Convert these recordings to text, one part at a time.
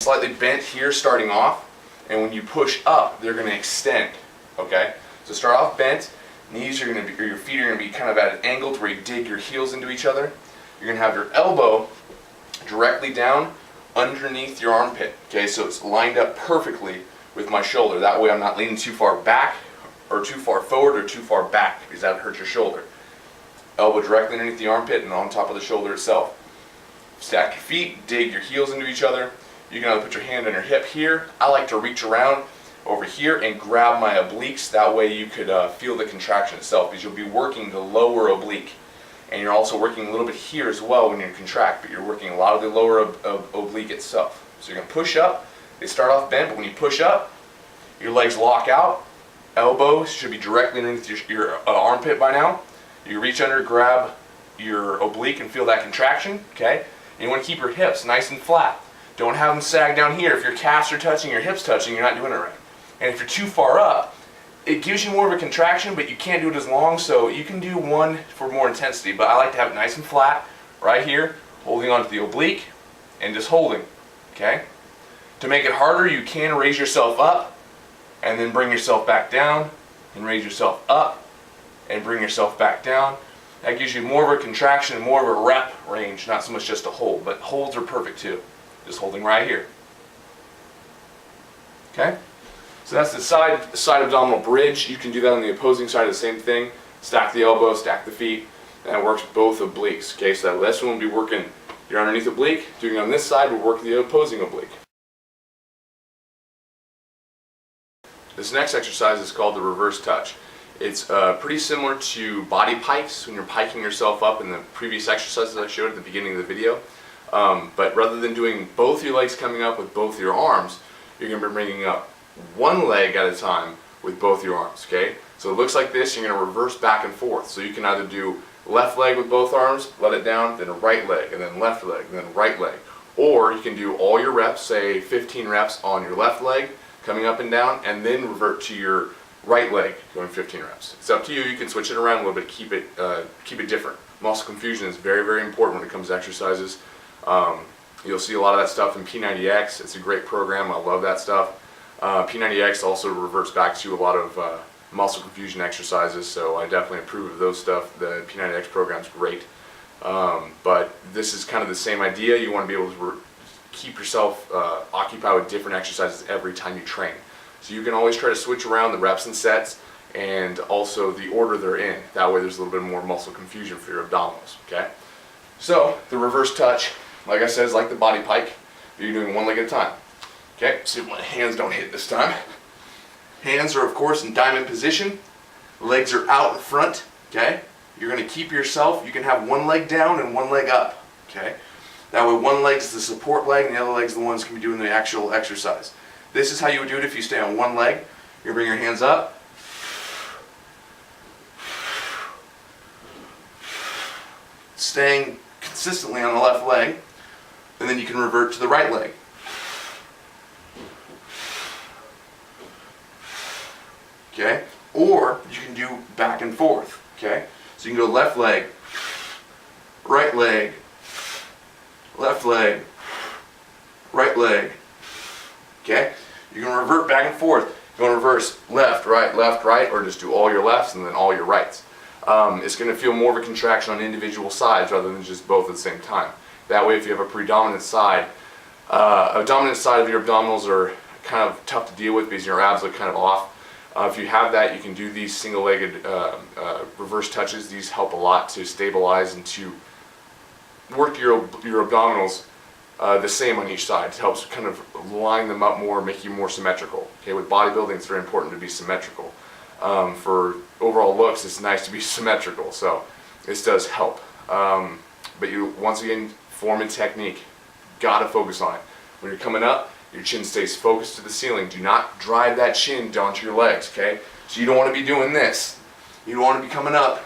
Slightly bent here starting off, and when you push up, they're going to extend. Okay? So start off bent, knees are going to be, or your feet are going to be kind of at an angle to where you dig your heels into each other. You're going to have your elbow directly down underneath your armpit. Okay, so it's lined up perfectly with my shoulder. That way I'm not leaning too far back or too far forward or too far back, because that hurts your shoulder. Elbow directly underneath the armpit and on top of the shoulder itself. Stack your feet, dig your heels into each other. You can either put your hand on your hip here. I like to reach around over here and grab my obliques. That way you could feel the contraction itself, because you'll be working the lower oblique. And you're also working a little bit here as well when you contract, but you're working a lot of the lower oblique itself. So you're going to push up. They start off bent, but when you push up, your legs lock out. Elbows should be directly underneath your armpit by now. You reach under, grab your oblique and feel that contraction. Okay? And you want to keep your hips nice and flat. Don't have them sag down here. If your calves are touching, your hips touching, you're not doing it right. And if you're too far up, it gives you more of a contraction, but you can't do it as long, so you can do one for more intensity. But I like to have it nice and flat right here, holding onto the oblique and just holding. Okay? To make it harder, you can raise yourself up and then bring yourself back down, and raise yourself up and bring yourself back down. That gives you more of a contraction, more of a rep range, not so much just a hold, but holds are perfect too. Just holding right here. Okay? So that's the side abdominal bridge. You can do that on the opposing side of the same thing. Stack the elbows, stack the feet, and it works both obliques. Okay, so this one will be working your underneath oblique. Doing it on this side, we'll work the opposing oblique. This next exercise is called the reverse touch. It's pretty similar to body pikes when you're piking yourself up in the previous exercises I showed at the beginning of the video. But rather than doing both your legs coming up with both your arms, you're going to be bringing up one leg at a time with both your arms. Okay? So it looks like this. You're going to reverse back and forth. So you can either do left leg with both arms, let it down, then a right leg, and then left leg, and then right leg. Or you can do all your reps, say 15 reps on your left leg, coming up and down, and then revert to your right leg, going 15 reps. It's up to you. You can switch it around a little bit, keep it different. Muscle confusion is very, very important when it comes to exercises. You'll see a lot of that stuff in P90X. It's a great program. I love that stuff. P90X also reverts back to a lot of muscle confusion exercises, so I definitely approve of those stuff. The P90X program is great. But this is kind of the same idea. You want to be able to keep yourself occupied with different exercises every time you train. So you can always try to switch around the reps and sets, and also the order they're in. That way there's a little bit more muscle confusion for your abdominals. Okay? So the reverse touch, like I said, is like the body pike, but you're doing one leg at a time. Okay, see if my hands don't hit this time. Hands are of course in diamond position. Legs are out in front. Okay, you're going to keep yourself, you can have one leg down and one leg up. Okay, that way one leg's the support leg and the other leg's the ones can be doing the actual exercise. This is how you would do it if you stay on one leg. You're going to bring your hands up. Staying consistently on the left leg, and then you can revert to the right leg. Okay? Or you can do back and forth. Okay? So you can go left leg, right leg, left leg, right leg. Okay? You can revert back and forth. You want to reverse left, right, or just do all your lefts and then all your rights. It's going to feel more of a contraction on individual sides rather than just both at the same time. That way, if you have a predominant side, of your abdominals are kind of tough to deal with because your abs look kind of off. If you have that, you can do these single-legged reverse touches. These help a lot to stabilize and to work your abdominals the same on each side. It helps kind of line them up more, make you more symmetrical. Okay, with bodybuilding, it's very important to be symmetrical. For overall looks, it's nice to be symmetrical, so this does help. But you, once again, form and technique, gotta focus on it. When you're coming up, your chin stays focused to the ceiling. Do not drive that chin down to your legs, okay? So you don't want to be doing this. You don't want to be coming up,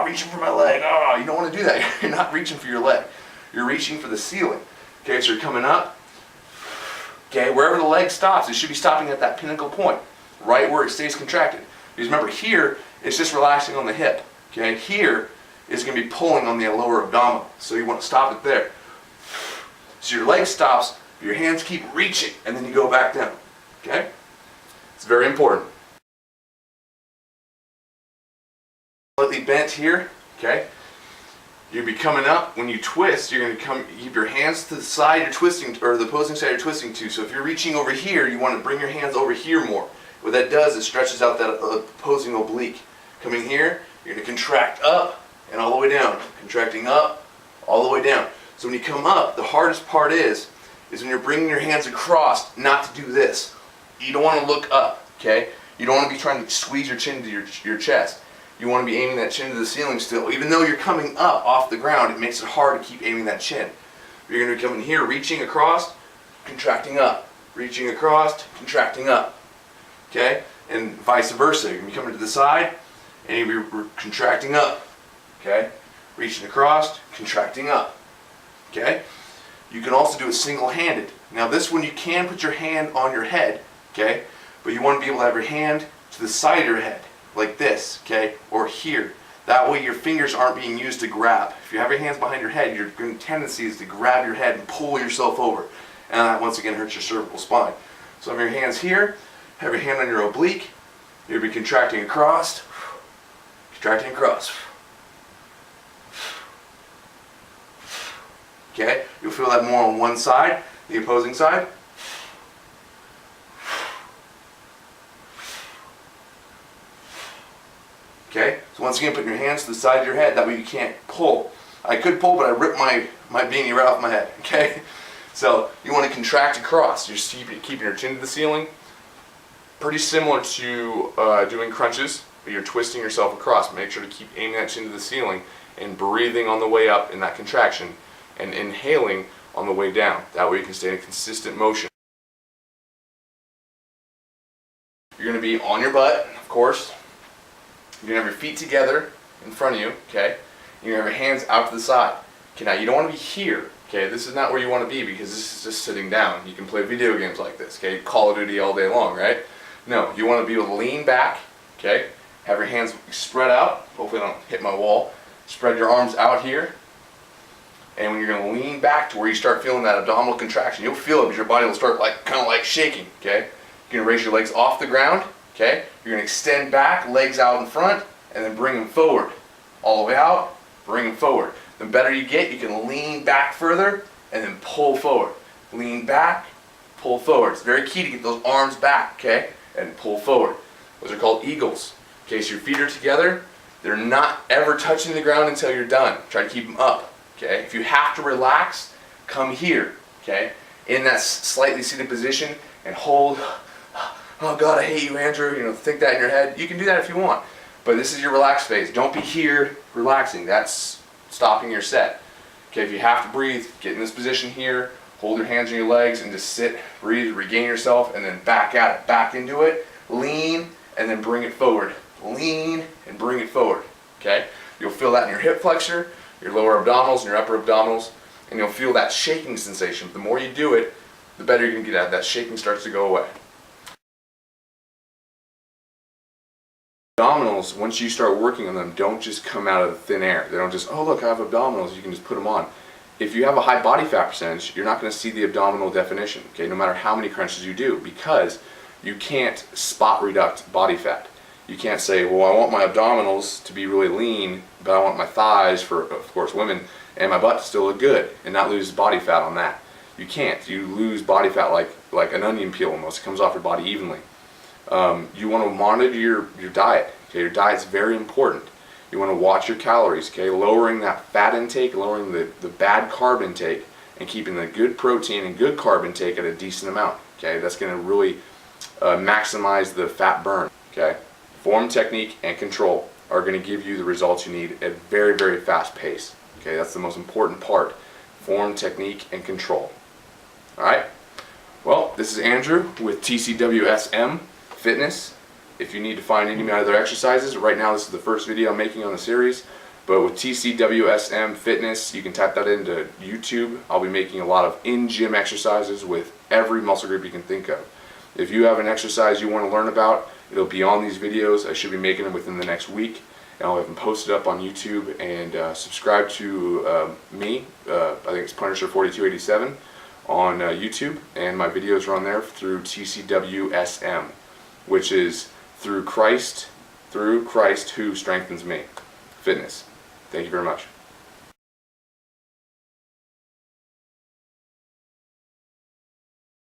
reaching for my leg, you don't want to do that. You're not reaching for your leg. You're reaching for the ceiling. Okay, so you're coming up, okay, wherever the leg stops, it should be stopping at that pinnacle point, right where it stays contracted. Because remember, here, it's just relaxing on the hip. Okay, here is going to be pulling on the lower abdominal. So you want to stop it there. So your leg stops Your hands keep reaching, and then you go back down. Okay? It's very important. Slightly bent here. Okay? You'll be coming up. When you twist, you're going to keep your hands to the side you're twisting, or the opposing side you're twisting to. So if you're reaching over here, you want to bring your hands over here more. What that does is stretches out that opposing oblique. Coming here, you're going to contract up and all the way down. Contracting up, all the way down. So when you come up, the hardest part is when you're bringing your hands across, not to do this. You don't want to look up, okay? You don't want to be trying to squeeze your chin to your chest. You want to be aiming that chin to the ceiling still. Even though you're coming up off the ground, it makes it hard to keep aiming that chin. You're going to be coming here, reaching across, contracting up. Reaching across, contracting up. Okay? And vice versa. You're going to be coming to the side, and you'll be contracting up. Okay? Reaching across, contracting up. Okay? You can also do it single-handed. Now this one you can put your hand on your head, okay? But you want to be able to have your hand to the side of your head, like this, okay? Or here. That way your fingers aren't being used to grab. If you have your hands behind your head, your tendency is to grab your head and pull yourself over. And that once again hurts your cervical spine. So have your hands here, have your hand on your oblique, you'll be contracting across, contracting across. Okay, you'll feel that more on one side, the opposing side. Okay, so once again, put your hands to the side of your head. That way you can't pull. I could pull, but I ripped my beanie right off my head. Okay, so you want to contract across. You're keeping your chin to the ceiling. Pretty similar to doing crunches, but you're twisting yourself across. Make sure to keep aiming that chin to the ceiling and breathing on the way up in that contraction, and inhaling on the way down. That way you can stay in a consistent motion. You're going to be on your butt, of course. You're going to have your feet together in front of you, okay? You're going to have your hands out to the side. Okay, now you don't want to be here, okay? This is not where you want to be because this is just sitting down. You can play video games like this, okay? Call of Duty all day long, right? No, you want to be able to lean back, okay? Have your hands spread out. Hopefully I don't hit my wall. Spread your arms out here. And when you're going to lean back to where you start feeling that abdominal contraction, you'll feel it because your body will start kind of like shaking, okay? You're going to raise your legs off the ground, okay? You're going to extend back, legs out in front, and then bring them forward. All the way out, bring them forward. The better you get, you can lean back further and then pull forward. Lean back, pull forward. It's very key to get those arms back, okay? And pull forward. Those are called eagles. Okay, so your feet are together. They're not ever touching the ground until you're done. Try to keep them up. Okay, if you have to relax, come here, okay, in that slightly seated position and hold. Oh God, I hate you, Andrew. You know, think that in your head. You can do that if you want, but this is your relaxed phase. Don't be here relaxing. That's stopping your set. Okay, if you have to breathe, get in this position here. Hold your hands on your legs and just sit, breathe, regain yourself, and then back at it, back into it. Lean and then bring it forward. Lean and bring it forward. Okay, you'll feel that in your hip flexor, your lower abdominals and your upper abdominals, and you'll feel that shaking sensation. The more you do it, the better you're going to get at it. That shaking starts to go away. Abdominals, once you start working on them, don't just come out of thin air. They don't just, oh look, I have abdominals, you can just put them on. If you have a high body fat percentage, you're not going to see the abdominal definition, okay, no matter how many crunches you do, because you can't spot reduct body fat. You can't say, well, I want my abdominals to be really lean, but I want my thighs, for of course women, and my butt to still look good and not lose body fat on that. You can't. You lose body fat like an onion peel almost. It comes off your body evenly. You want to monitor your diet. Okay, your diet's very important. You want to watch your calories. Okay, lowering that fat intake, lowering the bad carb intake, and keeping the good protein and good carb intake at a decent amount. Okay, that's going to really maximize the fat burn. Okay. Form, technique, and control are going to give you the results you need at a very, very fast pace. Okay, that's the most important part. Form, technique, and control. Alright? Well, this is Andrew with T.C.W.S.M Fitness. If you need to find any other exercises, right now this is the first video I'm making on the series, but with T.C.W.S.M Fitness, you can type that into YouTube. I'll be making a lot of in-gym exercises with every muscle group you can think of. If you have an exercise you want to learn about, it'll be on these videos. I should be making them within the next week, and I'll have them posted up on YouTube. And subscribe to me. I think it's Punisher4287 on YouTube, and my videos are on there through T.C.W.S.M, which is through Christ who strengthens me. Fitness. Thank you very much.